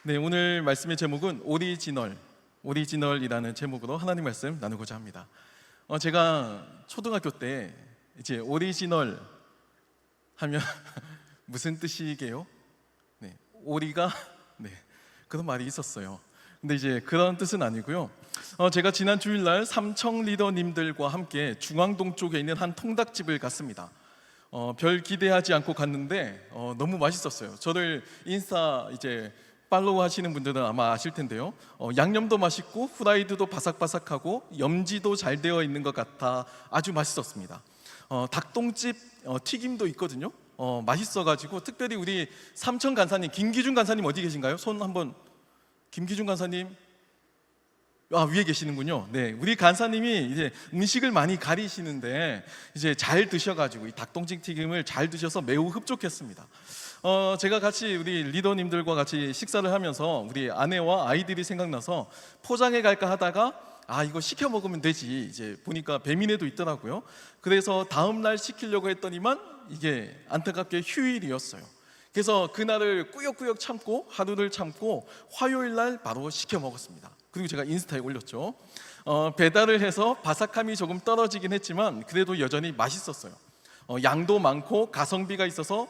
네, 오늘 말씀의 제목은 오리지널이라는 제목으로 하나님 말씀 나누고자 합니다. 제가 초등학교 때 이제 오리지널 하면 무슨 뜻이게요? 네, 오리가 그런 말이 있었어요. 근데 이제 그런 뜻은 아니고요. 제가 지난 주일날 삼청 리더님들과 함께 중앙동 쪽에 있는 한 통닭집을 갔습니다. 별 기대하지 않고 갔는데 너무 맛있었어요. 저를 인스타 이제 팔로우 하시는 분들은 아마 아실 텐데요. 양념도 맛있고 후라이드도 바삭바삭하고 염지도 잘 되어 있는 것 같아 아주 맛있었습니다. 닭똥집 튀김도 있거든요. 맛있어가지고 특별히 우리 삼청 간사님 김기준 간사님 어디 계신가요? 손 한번. 김기준 간사님 위에 계시는군요. 네, 우리 간사님이 이제 음식을 많이 가리시는데 이제 잘 드셔가지고 이 닭똥집 튀김을 잘 드셔서 매우 흡족했습니다. 제가 같이 우리 리더님들과 같이 식사를 하면서 우리 아내와 아이들이 생각나서 포장해 갈까 하다가 이거 시켜 먹으면 되지, 이제 보니까 배민에도 있더라고요. 그래서 다음 날 시키려고 했더니만 이게 안타깝게 휴일이었어요. 그래서 그날을 꾸역꾸역 참고 하루를 참고 화요일 날 바로 시켜 먹었습니다. 그리고 제가 인스타에 올렸죠. 배달을 해서 바삭함이 조금 떨어지긴 했지만 그래도 여전히 맛있었어요. 양도 많고 가성비가 있어서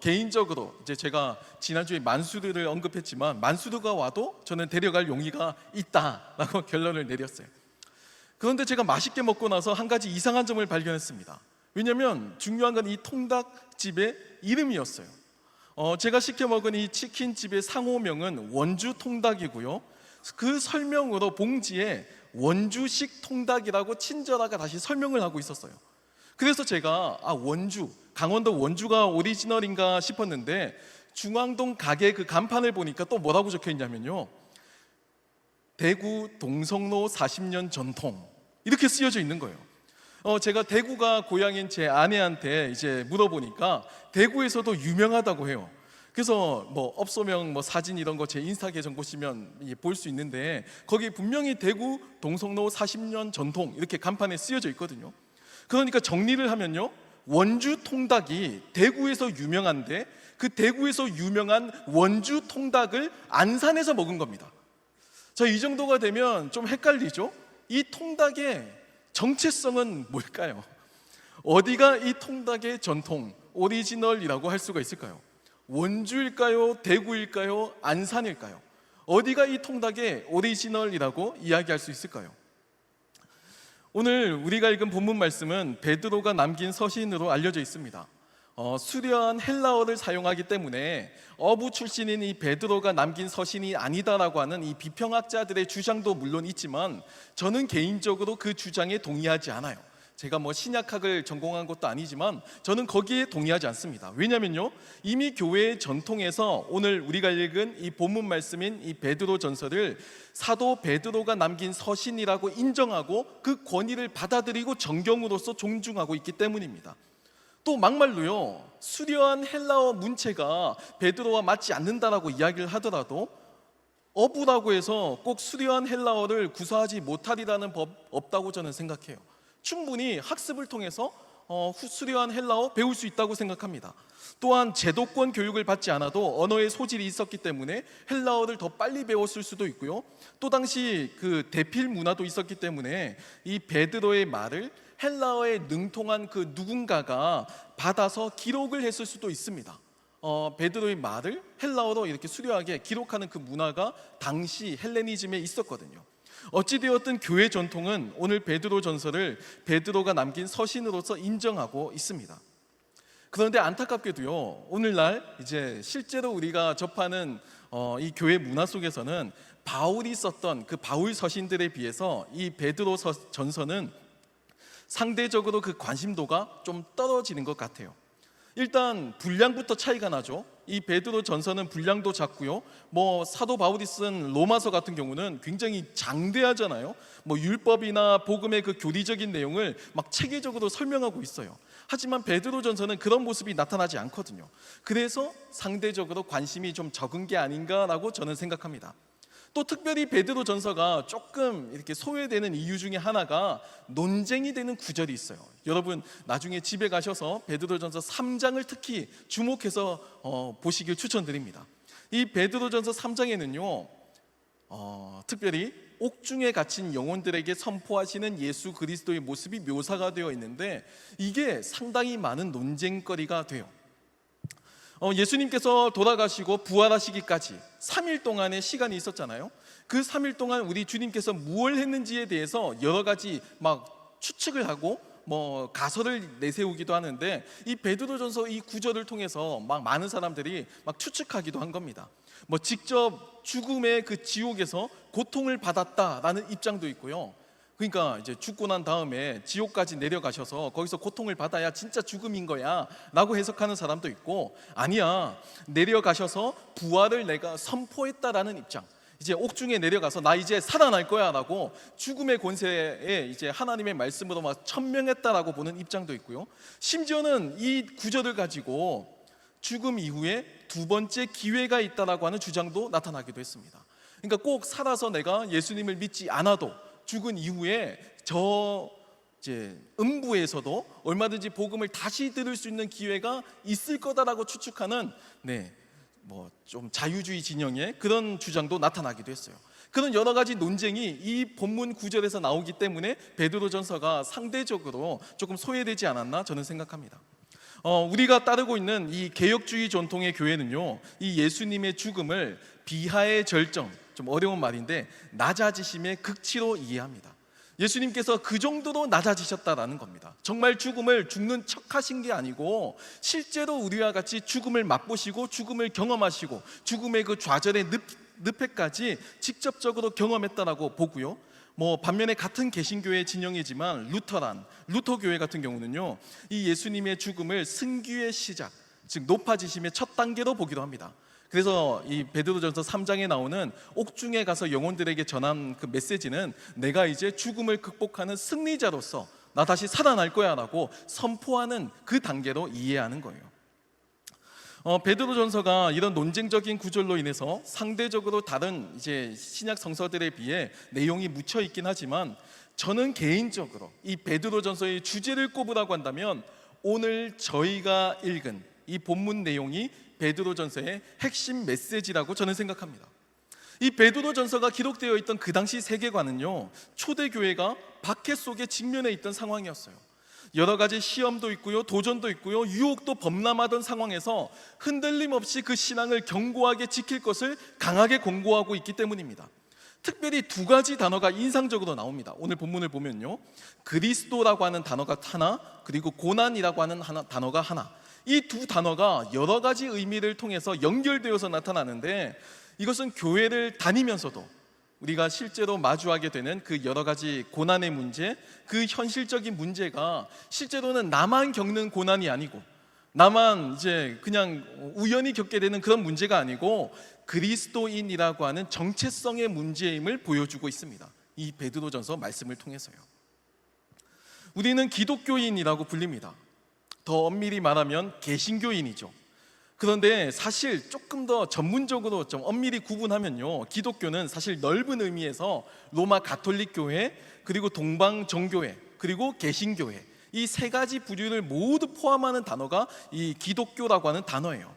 개인적으로 이제 제가 지난주에 만수르를 언급했지만 만수르가 와도 저는 데려갈 용의가 있다라고 결론을 내렸어요. 그런데 제가 맛있게 먹고 나서 한 가지 이상한 점을 발견했습니다. 왜냐하면 중요한 건 이 통닭집의 이름이었어요. 제가 시켜 먹은 이 치킨집의 상호명은 원주 통닭이고요. 그 설명으로 봉지에 원주식 통닭이라고 친절하게 다시 설명을 하고 있었어요. 그래서 제가 원주, 강원도 원주가 오리지널인가 싶었는데 중앙동 가게 그 간판을 보니까 또 뭐라고 적혀 있냐면요, 대구 동성로 40년 전통, 이렇게 쓰여져 있는 거예요. 제가 대구가 고향인 제 아내한테 이제 물어보니까 대구에서도 유명하다고 해요. 그래서 업소명 사진 이런 거 제 인스타 계정 보시면 볼 수 있는데 거기 분명히 대구 동성로 40년 전통 이렇게 간판에 쓰여져 있거든요. 그러니까 정리를 하면요, 원주 통닭이 대구에서 유명한데 그 대구에서 유명한 원주 통닭을 안산에서 먹은 겁니다. 자, 이 정도가 되면 좀 헷갈리죠? 이 통닭의 정체성은 뭘까요? 어디가 이 통닭의 전통, 오리지널이라고 할 수가 있을까요? 원주일까요? 대구일까요? 안산일까요? 어디가 이 통닭의 오리지널이라고 이야기할 수 있을까요? 오늘 우리가 읽은 본문 말씀은 베드로가 남긴 서신으로 알려져 있습니다. 수려한 헬라어를 사용하기 때문에 어부 출신인 이 베드로가 남긴 서신이 아니다라고 하는 이 비평학자들의 주장도 물론 있지만 저는 개인적으로 그 주장에 동의하지 않아요. 제가 신약학을 전공한 것도 아니지만 저는 거기에 동의하지 않습니다. 왜냐면요, 이미 교회의 전통에서 오늘 우리가 읽은 이 본문 말씀인 이 베드로 전서를 사도 베드로가 남긴 서신이라고 인정하고 그 권위를 받아들이고 정경으로서 존중하고 있기 때문입니다. 또 막말로요, 수려한 헬라어 문체가 베드로와 맞지 않는다라고 이야기를 하더라도 어부라고 해서 꼭 수려한 헬라어를 구사하지 못하리라는 법 없다고 저는 생각해요. 충분히 학습을 통해서 수려한 헬라어 배울 수 있다고 생각합니다. 또한 제도권 교육을 받지 않아도 언어의 소질이 있었기 때문에 헬라어를 더 빨리 배웠을 수도 있고요. 또 당시 그 대필 문화도 있었기 때문에 이 베드로의 말을 헬라어에 능통한 그 누군가가 받아서 기록을 했을 수도 있습니다. 베드로의 말을 헬라어로 이렇게 수려하게 기록하는 그 문화가 당시 헬레니즘에 있었거든요. 어찌되었든 교회 전통은 오늘 베드로 전서를 베드로가 남긴 서신으로서 인정하고 있습니다. 그런데 안타깝게도요, 오늘날 이제 실제로 우리가 접하는 이 교회 문화 속에서는 바울이 썼던 그 바울 서신들에 비해서 이 베드로 전서는 상대적으로 그 관심도가 좀 떨어지는 것 같아요. 일단 분량부터 차이가 나죠. 이 베드로 전서는 분량도 작고요. 사도 바울이 쓴 로마서 같은 경우는 굉장히 장대하잖아요. 율법이나 복음의 그 교리적인 내용을 막 체계적으로 설명하고 있어요. 하지만 베드로 전서는 그런 모습이 나타나지 않거든요. 그래서 상대적으로 관심이 좀 적은 게 아닌가라고 저는 생각합니다. 또 특별히 베드로 전서가 조금 이렇게 소외되는 이유 중에 하나가 논쟁이 되는 구절이 있어요. 여러분 나중에 집에 가셔서 베드로 전서 3장을 특히 주목해서 보시길 추천드립니다. 이 베드로전서 3장에는요 특별히 옥중에 갇힌 영혼들에게 선포하시는 예수 그리스도의 모습이 묘사가 되어 있는데 이게 상당히 많은 논쟁거리가 돼요. 예수님께서 돌아가시고 부활하시기까지 3일 동안의 시간이 있었잖아요. 그 3일 동안 우리 주님께서 무엇을 했는지에 대해서 여러 가지 막 추측을 하고 가설을 내세우기도 하는데, 이 베드로전서 이 구절을 통해서 막 많은 사람들이 막 추측하기도 한 겁니다. 직접 죽음의 그 지옥에서 고통을 받았다라는 입장도 있고요. 그러니까 이제 죽고 난 다음에 지옥까지 내려가셔서 거기서 고통을 받아야 진짜 죽음인 거야 라고 해석하는 사람도 있고, 아니야, 내려가셔서 부활을 내가 선포했다라는 입장, 이제 옥중에 내려가서 나 이제 살아날 거야 라고 죽음의 권세에 이제 하나님의 말씀으로 막 천명했다라고 보는 입장도 있고요. 심지어는 이 구절을 가지고 죽음 이후에 두 번째 기회가 있다라고 하는 주장도 나타나기도 했습니다. 그러니까 꼭 살아서 내가 예수님을 믿지 않아도 죽은 이후에 저 이제 음부에서도 얼마든지 복음을 다시 들을 수 있는 기회가 있을 거다라고 추측하는 좀 자유주의 진영의 그런 주장도 나타나기도 했어요. 그런 여러 가지 논쟁이 이 본문 구절에서 나오기 때문에 베드로전서가 상대적으로 조금 소외되지 않았나 저는 생각합니다. 우리가 따르고 있는 이 개혁주의 전통의 교회는요, 이 예수님의 죽음을 비하의 절정, 좀 어려운 말인데 낮아지심의 극치로 이해합니다. 예수님께서 그 정도로 낮아지셨다라는 겁니다. 정말 죽음을 죽는 척 하신 게 아니고 실제로 우리와 같이 죽음을 맛보시고 죽음을 경험하시고 죽음의 그 좌절의 늪에까지 직접적으로 경험했다라고 보고요. 반면에 같은 개신교의 진영이지만 루터교회 같은 경우는요, 이 예수님의 죽음을 승귀의 시작, 즉 높아지심의 첫 단계로 보기도 합니다. 그래서 이 베드로전서 3장에 나오는 옥중에 가서 영혼들에게 전한 그 메시지는 내가 이제 죽음을 극복하는 승리자로서 나 다시 살아날 거야 라고 선포하는 그 단계로 이해하는 거예요. 베드로전서가 이런 논쟁적인 구절로 인해서 상대적으로 다른 이제 신약 성서들에 비해 내용이 묻혀 있긴 하지만, 저는 개인적으로 이 베드로전서의 주제를 꼽으라고 한다면 오늘 저희가 읽은 이 본문 내용이 베드로전서의 핵심 메시지라고 저는 생각합니다. 이 베드로전서가 기록되어 있던 그 당시 세계관은요, 초대교회가 박해 속에 직면해 있던 상황이었어요. 여러 가지 시험도 있고요, 도전도 있고요, 유혹도 범람하던 상황에서 흔들림 없이 그 신앙을 견고하게 지킬 것을 강하게 권고하고 있기 때문입니다. 특별히 두 가지 단어가 인상적으로 나옵니다. 오늘 본문을 보면요, 그리스도라고 하는 단어가 하나, 그리고 고난이라고 하는 단어가 하나, 이 두 단어가 여러 가지 의미를 통해서 연결되어서 나타나는데, 이것은 교회를 다니면서도 우리가 실제로 마주하게 되는 그 여러 가지 고난의 문제, 그 현실적인 문제가 실제로는 나만 겪는 고난이 아니고 나만 이제 그냥 우연히 겪게 되는 그런 문제가 아니고 그리스도인이라고 하는 정체성의 문제임을 보여주고 있습니다. 이 베드로전서 말씀을 통해서요. 우리는 기독교인이라고 불립니다. 더 엄밀히 말하면 개신교인이죠. 그런데 사실 조금 더 전문적으로 좀 엄밀히 구분하면요, 기독교는 사실 넓은 의미에서 로마 가톨릭 교회, 그리고 동방 정교회, 그리고 개신교회, 이 세 가지 부류를 모두 포함하는 단어가 이 기독교라고 하는 단어예요.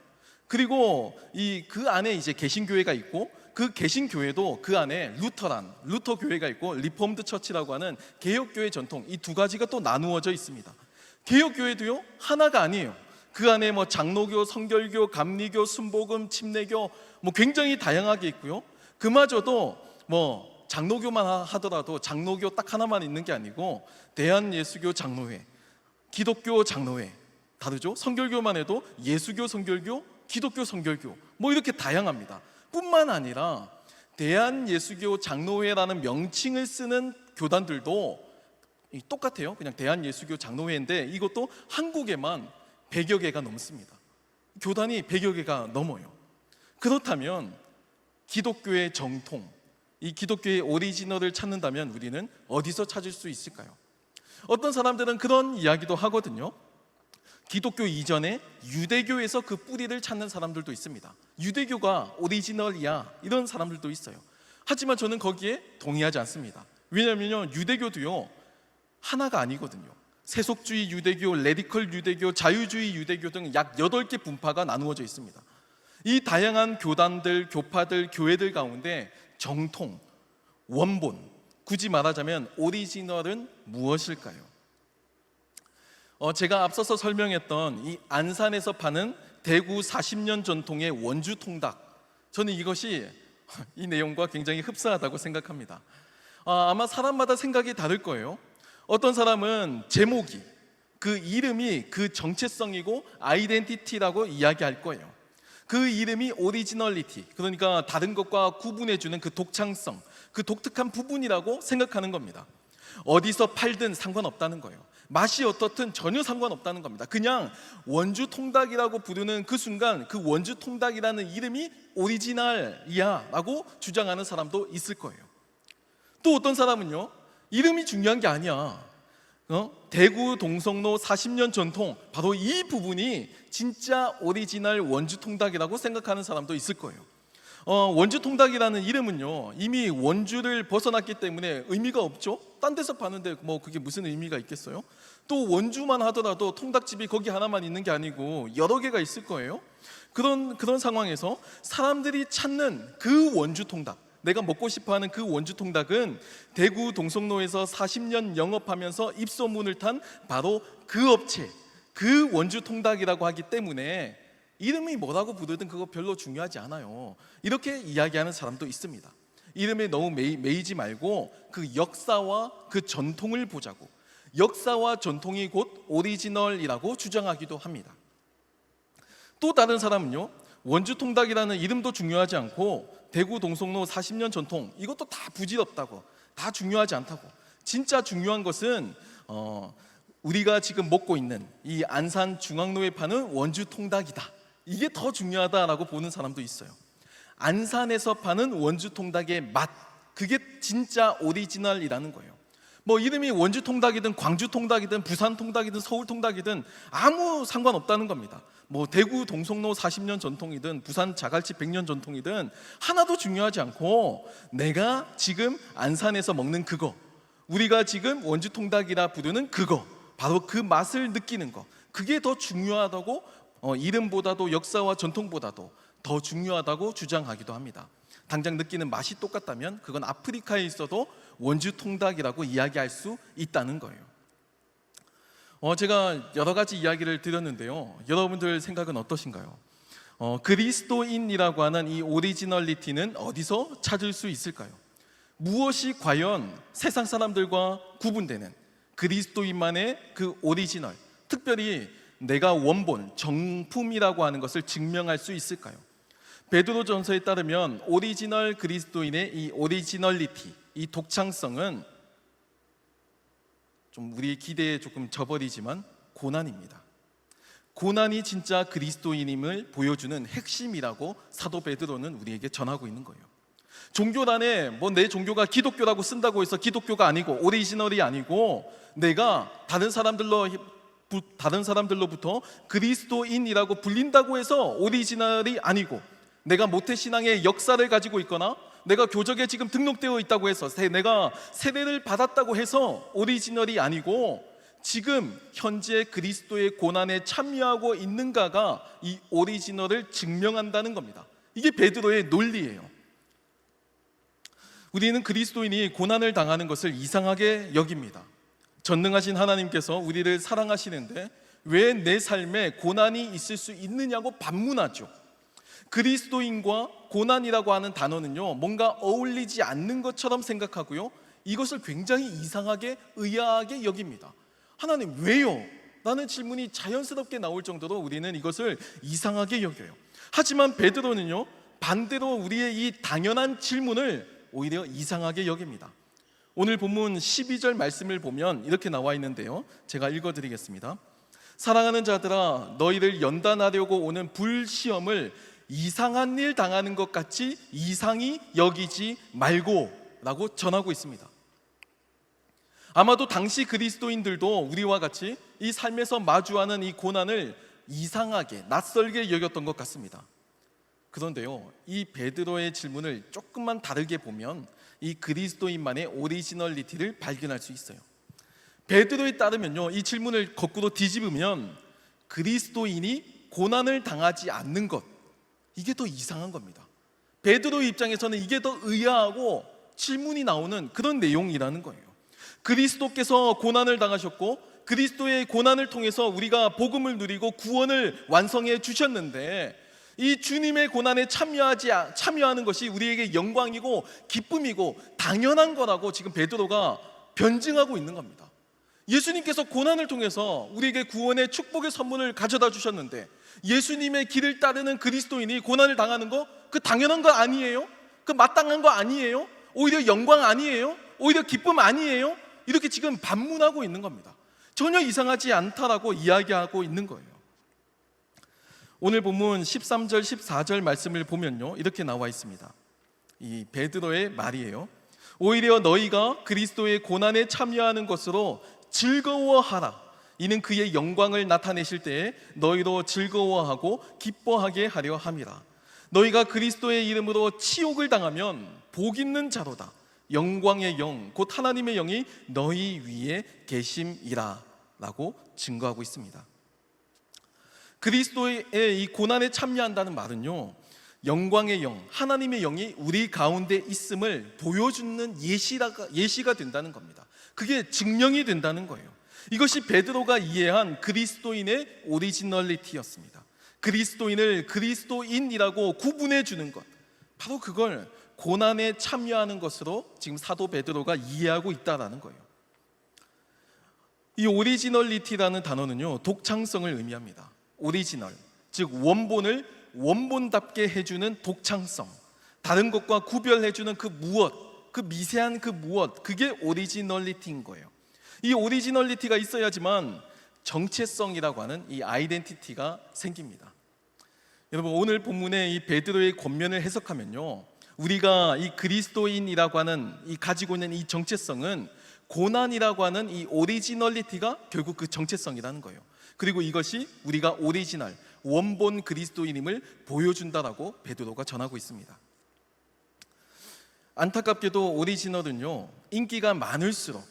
그리고 그 안에 이제 개신교회가 있고, 그 개신교회도 그 안에 루터 교회가 있고, 리폼드 처치라고 하는 개혁교회 전통, 이 두 가지가 또 나누어져 있습니다. 개혁교회도요, 하나가 아니에요. 그 안에 장로교, 성결교, 감리교, 순복음, 침례교 굉장히 다양하게 있고요. 그마저도 장로교만 하더라도 장로교 딱 하나만 있는 게 아니고 대한예수교 장로회, 기독교 장로회 다르죠. 성결교만 해도 예수교 성결교, 기독교 성결교 이렇게 다양합니다. 뿐만 아니라 대한예수교 장로회라는 명칭을 쓰는 교단들도 똑같아요. 그냥 대한예수교 장로회인데 이것도 한국에만 100여 개가 넘습니다. 교단이 100여 개가 넘어요. 그렇다면 기독교의 정통, 이 기독교의 오리지널을 찾는다면 우리는 어디서 찾을 수 있을까요? 어떤 사람들은 그런 이야기도 하거든요. 기독교 이전에 유대교에서 그 뿌리를 찾는 사람들도 있습니다. 유대교가 오리지널이야, 이런 사람들도 있어요. 하지만 저는 거기에 동의하지 않습니다. 왜냐하면 유대교도요, 하나가 아니거든요. 세속주의 유대교, 레디컬 유대교, 자유주의 유대교 등 약 8개 분파가 나누어져 있습니다. 이 다양한 교단들, 교파들, 교회들 가운데 정통, 원본, 굳이 말하자면 오리지널은 무엇일까요? 제가 앞서서 설명했던 이 안산에서 파는 대구 40년 전통의 원주 통닭, 저는 이것이 이 내용과 굉장히 흡사하다고 생각합니다. 아마 사람마다 생각이 다를 거예요. 어떤 사람은 제목이, 그 이름이 그 정체성이고 아이덴티티라고 이야기할 거예요. 그 이름이 오리지널리티, 그러니까 다른 것과 구분해주는 그 독창성, 그 독특한 부분이라고 생각하는 겁니다. 어디서 팔든 상관없다는 거예요. 맛이 어떻든 전혀 상관없다는 겁니다. 그냥 원주 통닭이라고 부르는 그 순간 그 원주 통닭이라는 이름이 오리지널이야 라고 주장하는 사람도 있을 거예요. 또 어떤 사람은요, 이름이 중요한 게 아니야, 대구 동성로 40년 전통, 바로 이 부분이 진짜 오리지널 원주 통닭이라고 생각하는 사람도 있을 거예요. 원주 통닭이라는 이름은요, 이미 원주를 벗어났기 때문에 의미가 없죠. 딴 데서 파는데 뭐 그게 무슨 의미가 있겠어요? 또 원주만 하더라도 통닭집이 거기 하나만 있는 게 아니고 여러 개가 있을 거예요. 그런 상황에서 사람들이 찾는 그 원주 통닭, 내가 먹고 싶어하는 그 원주 통닭은 대구 동성로에서 40년 영업하면서 입소문을 탄 바로 그 업체, 그 원주 통닭이라고 하기 때문에 이름이 뭐라고 부르든 그거 별로 중요하지 않아요, 이렇게 이야기하는 사람도 있습니다. 이름에 너무 매이지 말고 그 역사와 그 전통을 보자고, 역사와 전통이 곧 오리지널이라고 주장하기도 합니다. 또 다른 사람은요, 원주 통닭이라는 이름도 중요하지 않고 대구 동성로 40년 전통, 이것도 다 부질없다고, 다 중요하지 않다고, 진짜 중요한 것은 우리가 지금 먹고 있는 이 안산 중앙로에 파는 원주 통닭이다, 이게 더 중요하다라고 보는 사람도 있어요. 안산에서 파는 원주 통닭의 맛, 그게 진짜 오리지널이라는 거예요. 뭐 이름이 원주 통닭이든 광주 통닭이든 부산 통닭이든 서울 통닭이든 아무 상관없다는 겁니다. 뭐 대구 동성로 40년 전통이든 부산 자갈치 100년 전통이든 하나도 중요하지 않고, 내가 지금 안산에서 먹는 그거, 우리가 지금 원주 통닭이라 부르는 그거, 바로 그 맛을 느끼는 거, 그게 더 중요하다고, 이름보다도 역사와 전통보다도 더 중요하다고 주장하기도 합니다. 당장 느끼는 맛이 똑같다면 그건 아프리카에 있어도 원주 통닭이라고 이야기할 수 있다는 거예요. 제가 여러 가지 이야기를 드렸는데요, 여러분들 생각은 어떠신가요? 그리스도인이라고 하는 이 오리지널리티는 어디서 찾을 수 있을까요? 무엇이 과연 세상 사람들과 구분되는 그리스도인만의 그 오리지널, 특별히 내가 원본, 정품이라고 하는 것을 증명할 수 있을까요? 베드로전서에 따르면 오리지널 그리스도인의 이 오리지널리티, 이 독창성은 좀 우리의 기대에 조금 저버리지만 고난입니다. 고난이 진짜 그리스도인임을 보여주는 핵심이라고 사도 베드로는 우리에게 전하고 있는 거예요. 종교란에 뭐 내 종교가 기독교라고 쓴다고 해서 기독교가 아니고 오리지널이 아니고, 내가 다른 사람들로부터 그리스도인이라고 불린다고 해서 오리지널이 아니고, 내가 모태신앙의 역사를 가지고 있거나 내가 교적에 지금 등록되어 있다고 해서 내가 세례를 받았다고 해서 오리지널이 아니고, 지금 현재 그리스도의 고난에 참여하고 있는가가 이 오리지널을 증명한다는 겁니다. 이게 베드로의 논리예요. 우리는 그리스도인이 고난을 당하는 것을 이상하게 여깁니다. 전능하신 하나님께서 우리를 사랑하시는데 왜 내 삶에 고난이 있을 수 있느냐고 반문하죠. 그리스도인과 고난이라고 하는 단어는요, 뭔가 어울리지 않는 것처럼 생각하고요, 이것을 굉장히 이상하게, 의아하게 여깁니다. 하나님 왜요? 라는 질문이 자연스럽게 나올 정도로 우리는 이것을 이상하게 여겨요. 하지만 베드로는요, 반대로 우리의 이 당연한 질문을 오히려 이상하게 여깁니다. 오늘 본문 12절 말씀을 보면 이렇게 나와 있는데요, 제가 읽어드리겠습니다. 사랑하는 자들아, 너희를 연단하려고 오는 불시험을 이상한 일 당하는 것 같이 이상히 여기지 말고 라고 전하고 있습니다. 아마도 당시 그리스도인들도 우리와 같이 이 삶에서 마주하는 이 고난을 이상하게, 낯설게 여겼던 것 같습니다. 그런데요, 이 베드로의 질문을 조금만 다르게 보면 이 그리스도인만의 오리지널리티를 발견할 수 있어요. 베드로에 따르면요, 이 질문을 거꾸로 뒤집으면 그리스도인이 고난을 당하지 않는 것, 이게 더 이상한 겁니다. 베드로 입장에서는 이게 더 의아하고 질문이 나오는 그런 내용이라는 거예요. 그리스도께서 고난을 당하셨고 그리스도의 고난을 통해서 우리가 복음을 누리고 구원을 완성해 주셨는데, 이 주님의 고난에 참여하는 것이 우리에게 영광이고 기쁨이고 당연한 거라고 지금 베드로가 변증하고 있는 겁니다. 예수님께서 고난을 통해서 우리에게 구원의 축복의 선물을 가져다 주셨는데, 예수님의 길을 따르는 그리스도인이 고난을 당하는 거, 그 당연한 거 아니에요? 그 마땅한 거 아니에요? 오히려 영광 아니에요? 오히려 기쁨 아니에요? 이렇게 지금 반문하고 있는 겁니다. 전혀 이상하지 않다라고 이야기하고 있는 거예요. 오늘 본문 13절 14절 말씀을 보면요, 이렇게 나와 있습니다. 이 베드로의 말이에요. 오히려 너희가 그리스도의 고난에 참여하는 것으로 즐거워하라. 이는 그의 영광을 나타내실 때에 너희로 즐거워하고 기뻐하게 하려 함이라. 너희가 그리스도의 이름으로 치욕을 당하면 복 있는 자로다. 영광의 영, 곧 하나님의 영이 너희 위에 계심이라 라고 증거하고 있습니다. 그리스도의 이 고난에 참여한다는 말은요, 영광의 영, 하나님의 영이 우리 가운데 있음을 보여주는 예시가 된다는 겁니다. 그게 증명이 된다는 거예요. 이것이 베드로가 이해한 그리스도인의 오리지널리티였습니다. 그리스도인을 그리스도인이라고 구분해 주는 것, 바로 그걸 고난에 참여하는 것으로 지금 사도 베드로가 이해하고 있다는 거예요. 이 오리지널리티라는 단어는요, 독창성을 의미합니다. 오리지널, 즉 원본을 원본답게 해주는 독창성, 다른 것과 구별해주는 그 무엇, 그 미세한 그 무엇, 그게 오리지널리티인 거예요. 이 오리지널리티가 있어야지만 정체성이라고 하는 이 아이덴티티가 생깁니다. 여러분, 오늘 본문의 이 베드로의 권면을 해석하면요, 우리가 이 그리스도인이라고 하는 이 가지고 있는 이 정체성은 고난이라고 하는 이 오리지널리티가 결국 그 정체성이라는 거예요. 그리고 이것이 우리가 오리지널, 원본 그리스도인임을 보여준다라고 베드로가 전하고 있습니다. 안타깝게도 오리지널은요, 인기가 많을수록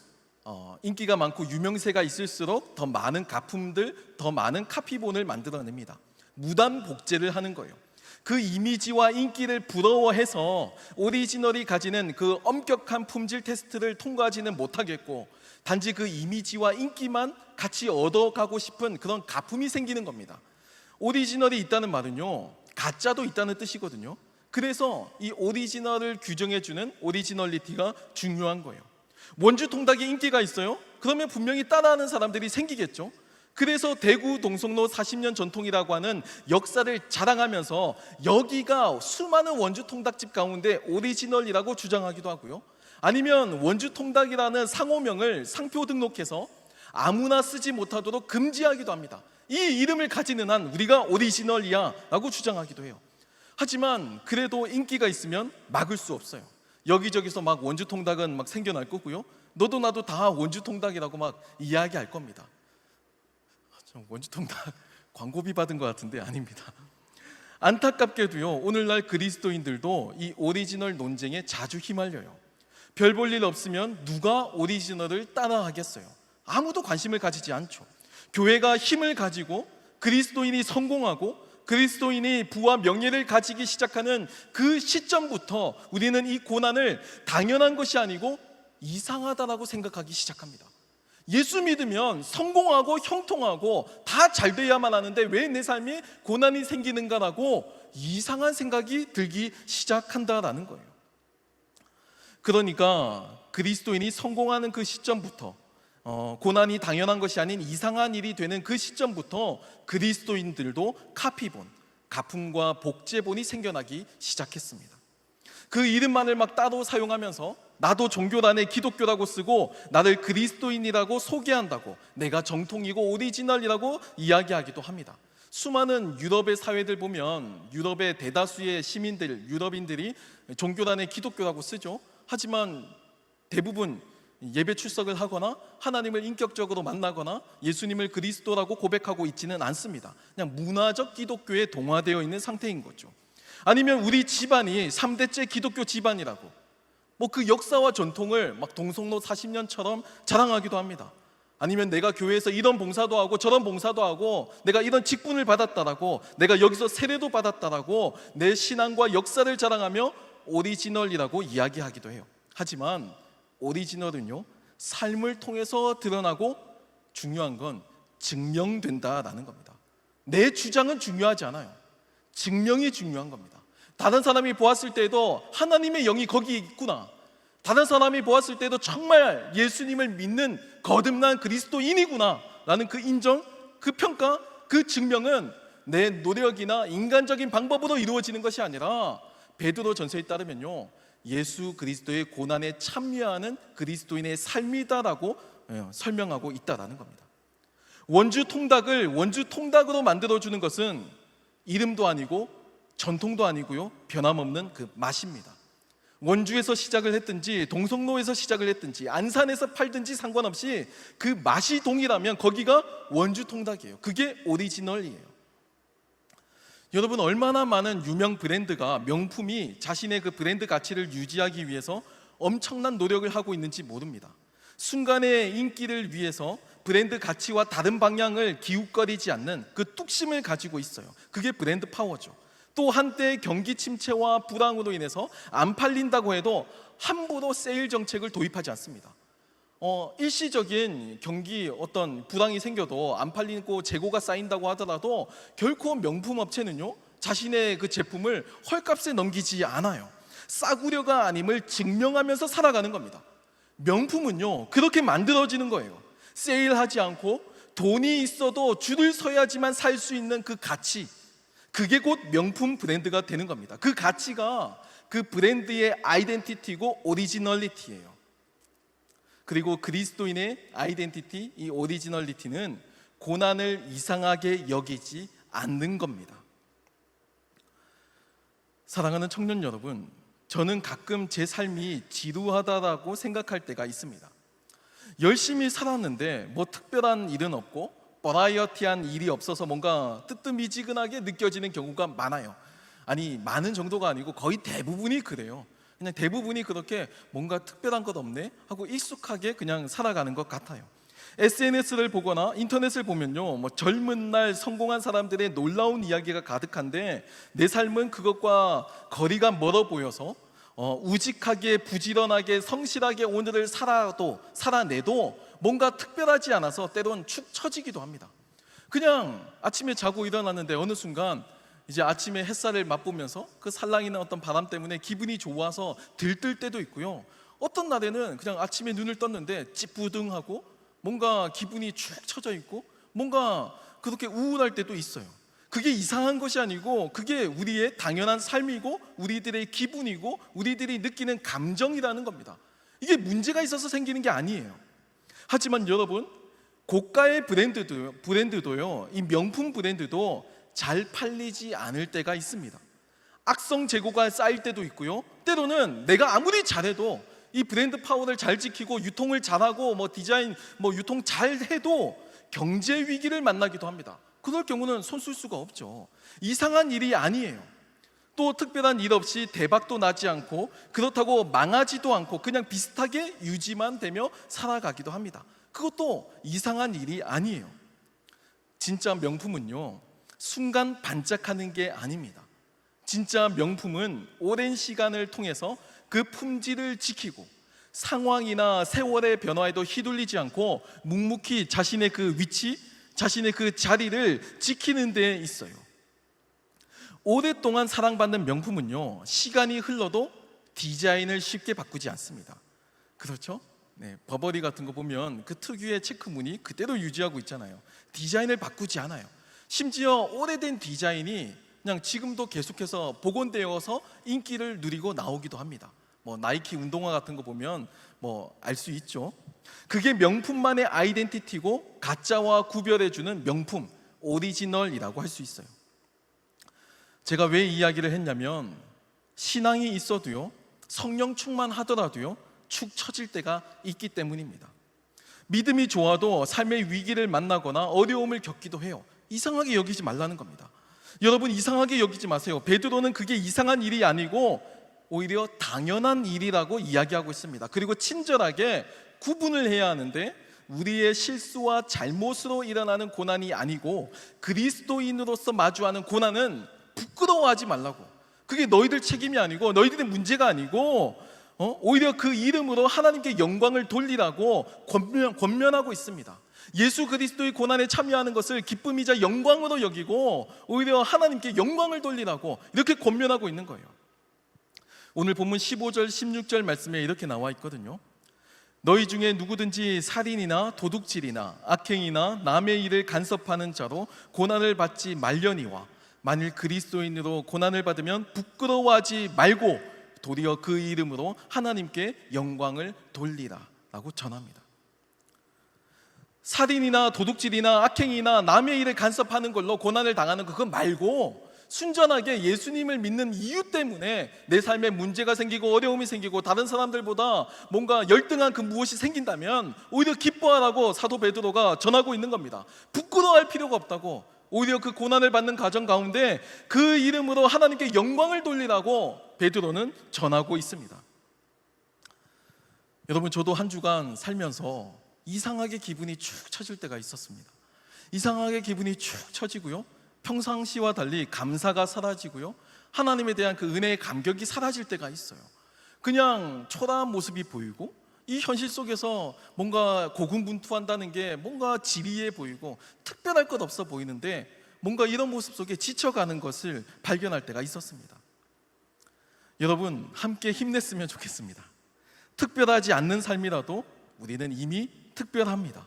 인기가 많고 유명세가 있을수록 더 많은 가품들, 더 많은 카피본을 만들어냅니다. 무단 복제를 하는 거예요. 그 이미지와 인기를 부러워해서 오리지널이 가지는 그 엄격한 품질 테스트를 통과하지는 못하겠고, 단지 그 이미지와 인기만 같이 얻어가고 싶은 그런 가품이 생기는 겁니다. 오리지널이 있다는 말은요, 가짜도 있다는 뜻이거든요. 그래서 이 오리지널을 규정해주는 오리지널리티가 중요한 거예요. 원주 통닭에 인기가 있어요? 그러면 분명히 따라하는 사람들이 생기겠죠. 그래서 대구 동성로 40년 전통이라고 하는 역사를 자랑하면서 여기가 수많은 원주 통닭집 가운데 오리지널이라고 주장하기도 하고요. 아니면 원주 통닭이라는 상호명을 상표 등록해서 아무나 쓰지 못하도록 금지하기도 합니다. 이 이름을 가지는 한 우리가 오리지널이야 라고 주장하기도 해요. 하지만 그래도 인기가 있으면 막을 수 없어요. 여기저기서 막 원주 통닭은 막 생겨날 거고요, 너도 나도 다 원주 통닭이라고 막 이야기할 겁니다. 원주 통닭 광고비 받은 것 같은데 아닙니다. 안타깝게도요, 오늘날 그리스도인들도 이 오리지널 논쟁에 자주 휘말려요. 별 볼 일 없으면 누가 오리지널을 따라하겠어요? 아무도 관심을 가지지 않죠. 교회가 힘을 가지고 그리스도인이 성공하고 그리스도인이 부와 명예를 가지기 시작하는 그 시점부터 우리는 이 고난을 당연한 것이 아니고 이상하다라고 생각하기 시작합니다. 예수 믿으면 성공하고 형통하고 다 잘 돼야만 하는데 왜 내 삶에 고난이 생기는가라고 이상한 생각이 들기 시작한다라는 거예요. 그러니까 그리스도인이 성공하는 그 시점부터, 고난이 당연한 것이 아닌 이상한 일이 되는 그 시점부터 그리스도인들도 카피본, 가품과 복제본이 생겨나기 시작했습니다. 그 이름만을 막 따로 사용하면서 나도 종교란에 기독교라고 쓰고 나를 그리스도인이라고 소개한다고 내가 정통이고 오리지널이라고 이야기하기도 합니다. 수많은 유럽의 사회들 보면 유럽의 대다수의 시민들, 유럽인들이 종교란에 기독교라고 쓰죠. 하지만 대부분 예배 출석을 하거나 하나님을 인격적으로 만나거나 예수님을 그리스도라고 고백하고 있지는 않습니다. 그냥 문화적 기독교에 동화되어 있는 상태인 거죠. 아니면 우리 집안이 3대째 기독교 집안이라고 그 역사와 전통을 막 동성로 40년처럼 자랑하기도 합니다. 아니면 내가 교회에서 이런 봉사도 하고 저런 봉사도 하고 내가 이런 직분을 받았다라고, 내가 여기서 세례도 받았다라고 내 신앙과 역사를 자랑하며 오리지널이라고 이야기하기도 해요. 하지만 오리지널은요, 삶을 통해서 드러나고 중요한 건 증명된다라는 겁니다. 내 주장은 중요하지 않아요. 증명이 중요한 겁니다. 다른 사람이 보았을 때도 하나님의 영이 거기 있구나, 다른 사람이 보았을 때도 정말 예수님을 믿는 거듭난 그리스도인이구나 라는 그 인정, 그 평가, 그 증명은 내 노력이나 인간적인 방법으로 이루어지는 것이 아니라 베드로 전서에 따르면요, 예수 그리스도의 고난에 참여하는 그리스도인의 삶이다라고 설명하고 있다라는 겁니다. 원주 통닭을 원주 통닭으로 만들어주는 것은 이름도 아니고 전통도 아니고요, 변함없는 그 맛입니다. 원주에서 시작을 했든지 동성로에서 시작을 했든지 안산에서 팔든지 상관없이 그 맛이 동일하면 거기가 원주 통닭이에요. 그게 오리지널이에요. 여러분, 얼마나 많은 유명 브랜드가, 명품이 자신의 그 브랜드 가치를 유지하기 위해서 엄청난 노력을 하고 있는지 모릅니다. 순간의 인기를 위해서 브랜드 가치와 다른 방향을 기웃거리지 않는 그 뚝심을 가지고 있어요. 그게 브랜드 파워죠. 또 한때 경기 침체와 불황으로 인해서 안 팔린다고 해도 함부로 세일 정책을 도입하지 않습니다. 일시적인 경기 어떤 불황이 생겨도 안 팔리고 재고가 쌓인다고 하더라도 결코 명품 업체는요, 자신의 그 제품을 헐값에 넘기지 않아요. 싸구려가 아님을 증명하면서 살아가는 겁니다. 명품은요, 그렇게 만들어지는 거예요. 세일하지 않고 돈이 있어도 줄을 서야지만 살 수 있는 그 가치, 그게 곧 명품 브랜드가 되는 겁니다. 그 가치가 그 브랜드의 아이덴티티고 오리지널리티예요. 그리고 그리스도인의 아이덴티티, 이 오리지널리티는 고난을 이상하게 여기지 않는 겁니다. 사랑하는 청년 여러분, 저는 가끔 제 삶이 지루하다라고 생각할 때가 있습니다. 열심히 살았는데 뭐 특별한 일은 없고 버라이어티한 일이 없어서 뭔가 뜨뜻미지근하게 느껴지는 경우가 많아요. 아니, 많은 정도가 아니고 거의 대부분이 그래요. 그냥 대부분이 그렇게 뭔가 특별한 것 없네 하고 익숙하게 그냥 살아가는 것 같아요. SNS를 보거나 인터넷을 보면요, 뭐 젊은 날 성공한 사람들의 놀라운 이야기가 가득한데 내 삶은 그것과 거리가 멀어 보여서 우직하게 부지런하게 성실하게 오늘을 살아내도 뭔가 특별하지 않아서 때론 축 처지기도 합니다. 그냥 아침에 자고 일어났는데 어느 순간 이제 아침에 햇살을 맛보면서 그 살랑이는 어떤 바람 때문에 기분이 좋아서 들뜰 때도 있고요, 어떤 날에는 그냥 아침에 눈을 떴는데 찌뿌둥하고 뭔가 기분이 축 처져 있고 뭔가 그렇게 우울할 때도 있어요. 그게 이상한 것이 아니고 그게 우리의 당연한 삶이고 우리들의 기분이고 우리들이 느끼는 감정이라는 겁니다. 이게 문제가 있어서 생기는 게 아니에요. 하지만 여러분, 고가의 브랜드도요, 이 명품 브랜드도 잘 팔리지 않을 때가 있습니다. 악성 재고가 쌓일 때도 있고요, 때로는 내가 아무리 잘해도 이 브랜드 파워를 잘 지키고 유통을 잘하고 뭐 디자인 유통 잘해도 경제 위기를 만나기도 합니다. 그럴 경우는 손 쓸 수가 없죠. 이상한 일이 아니에요. 또 특별한 일 없이 대박도 나지 않고 그렇다고 망하지도 않고 그냥 비슷하게 유지만 되며 살아가기도 합니다. 그것도 이상한 일이 아니에요. 진짜 명품은요, 순간 반짝하는 게 아닙니다. 진짜 명품은 오랜 시간을 통해서 그 품질을 지키고 상황이나 세월의 변화에도 휘둘리지 않고 묵묵히 자신의 그 위치, 자신의 그 자리를 지키는 데 있어요. 오랫동안 사랑받는 명품은요, 시간이 흘러도 디자인을 쉽게 바꾸지 않습니다. 그렇죠? 네, 버버리 같은 거 보면 그 특유의 체크 무늬 그대로 유지하고 있잖아요. 디자인을 바꾸지 않아요. 심지어 오래된 디자인이 그냥 지금도 계속해서 복원되어서 인기를 누리고 나오기도 합니다. 뭐 나이키 운동화 같은 거 보면 뭐 알 수 있죠. 그게 명품만의 아이덴티티고 가짜와 구별해주는 명품, 오리지널이라고 할 수 있어요. 제가 왜 이 이야기를 했냐면 신앙이 있어도요, 성령 충만하더라도요 축 처질 때가 있기 때문입니다. 믿음이 좋아도 삶의 위기를 만나거나 어려움을 겪기도 해요. 이상하게 여기지 말라는 겁니다. 여러분, 이상하게 여기지 마세요. 베드로는 그게 이상한 일이 아니고 오히려 당연한 일이라고 이야기하고 있습니다. 그리고 친절하게 구분을 해야 하는데 우리의 실수와 잘못으로 일어나는 고난이 아니고 그리스도인으로서 마주하는 고난은 부끄러워하지 말라고. 그게 너희들 책임이 아니고 너희들의 문제가 아니고 오히려 그 이름으로 하나님께 영광을 돌리라고 권면하고 있습니다. 예수 그리스도의 고난에 참여하는 것을 기쁨이자 영광으로 여기고 오히려 하나님께 영광을 돌리라고 이렇게 권면하고 있는 거예요. 오늘 본문 15절 16절 말씀에 이렇게 나와 있거든요. 너희 중에 누구든지 살인이나 도둑질이나 악행이나 남의 일을 간섭하는 자로 고난을 받지 말려니와 만일 그리스도인으로 고난을 받으면 부끄러워하지 말고 도리어 그 이름으로 하나님께 영광을 돌리라 라고 전합니다. 살인이나 도둑질이나 악행이나 남의 일을 간섭하는 걸로 고난을 당하는 그거 말고 순전하게 예수님을 믿는 이유 때문에 내 삶에 문제가 생기고 어려움이 생기고 다른 사람들보다 뭔가 열등한 그 무엇이 생긴다면 오히려 기뻐하라고 사도 베드로가 전하고 있는 겁니다. 부끄러워할 필요가 없다고. 오히려 그 고난을 받는 가정 가운데 그 이름으로 하나님께 영광을 돌리라고 베드로는 전하고 있습니다. 여러분, 저도 한 주간 살면서 이상하게 기분이 축 처질 때가 있었습니다. 이상하게 기분이 축 처지고요, 평상시와 달리 감사가 사라지고요, 하나님에 대한 그 은혜의 감격이 사라질 때가 있어요. 그냥 초라한 모습이 보이고 이 현실 속에서 뭔가 고군분투한다는 게 뭔가 지리해 보이고 특별할 것 없어 보이는데 뭔가 이런 모습 속에 지쳐가는 것을 발견할 때가 있었습니다. 여러분, 함께 힘냈으면 좋겠습니다. 특별하지 않는 삶이라도 우리는 이미 특별합니다.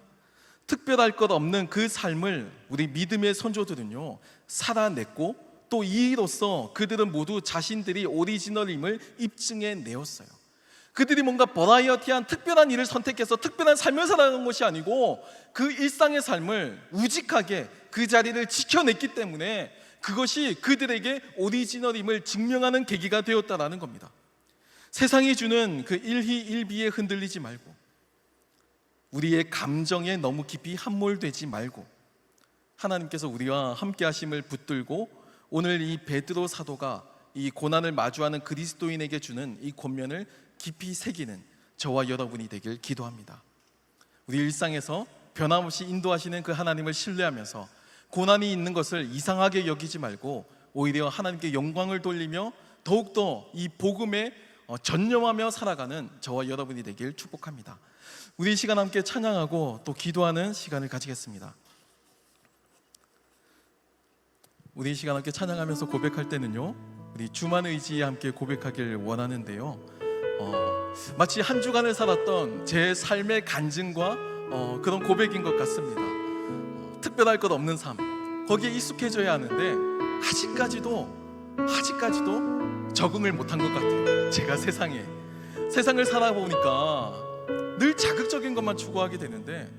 특별할 것 없는 그 삶을 우리 믿음의 선조들은요 살아냈고 또 이로써 그들은 모두 자신들이 오리지널임을 입증해 내었어요. 그들이 뭔가 버라이어티한 특별한 일을 선택해서 특별한 삶을 살아가는 것이 아니고 그 일상의 삶을 우직하게 그 자리를 지켜냈기 때문에 그것이 그들에게 오리지널임을 증명하는 계기가 되었다라는 겁니다. 세상이 주는 그 일희일비에 흔들리지 말고 우리의 감정에 너무 깊이 함몰되지 말고 하나님께서 우리와 함께 하심을 붙들고 오늘 이 베드로 사도가 이 고난을 마주하는 그리스도인에게 주는 이 권면을 깊이 새기는 저와 여러분이 되길 기도합니다. 우리 일상에서 변함없이 인도하시는 그 하나님을 신뢰하면서 고난이 있는 것을 이상하게 여기지 말고 오히려 하나님께 영광을 돌리며 더욱더 이 복음에 전념하며 살아가는 저와 여러분이 되길 축복합니다. 우리 이 시간 함께 찬양하고 또 기도하는 시간을 가지겠습니다. 우리 이 시간 함께 찬양하면서 고백할 때는요 우리 주만 의지에 함께 고백하길 원하는데요 마치 한 주간을 살았던 제 삶의 간증과 그런 고백인 것 같습니다. 특별할 것 없는 삶, 거기에 익숙해져야 하는데 아직까지도 적응을 못한 것 같아요. 제가 세상을 살아보니까 늘 자극적인 것만 추구하게 되는데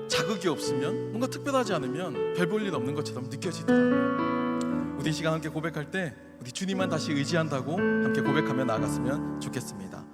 자극이 없으면 뭔가 특별하지 않으면 별 볼 일 없는 것처럼 느껴지더라고요. 우리 이 시간 함께 고백할 때 우리 주님만 다시 의지한다고 함께 고백하며 나아갔으면 좋겠습니다.